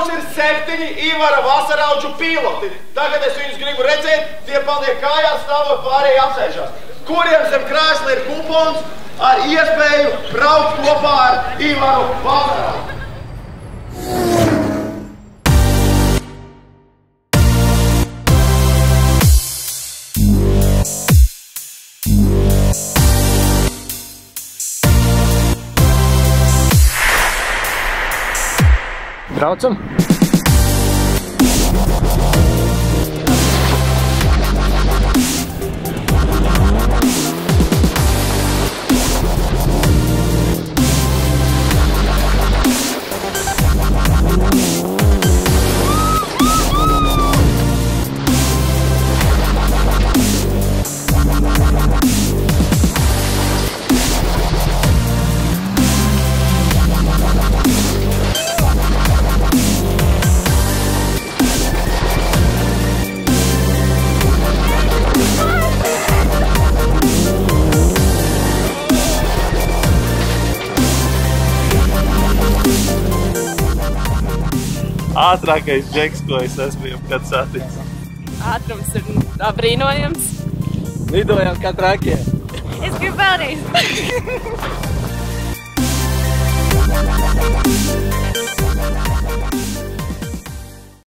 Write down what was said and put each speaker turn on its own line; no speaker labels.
Mums ir 7 Ivara Vasaraudžu piloti. Tagad es viņus gribu redzēt, tie paliek kājās stāvot, pārējie apsēžās. Kuriem zem krēsla ir kupons ar iespēju braukt kopā ar Ivaru Vasaraudžu?
Braucam!
Ātrākais džeks, ko es esmu jebkad saticis.
Ātrums ir brīnojams.
Lidojam kā trakie.
Es gribu vēlreiz.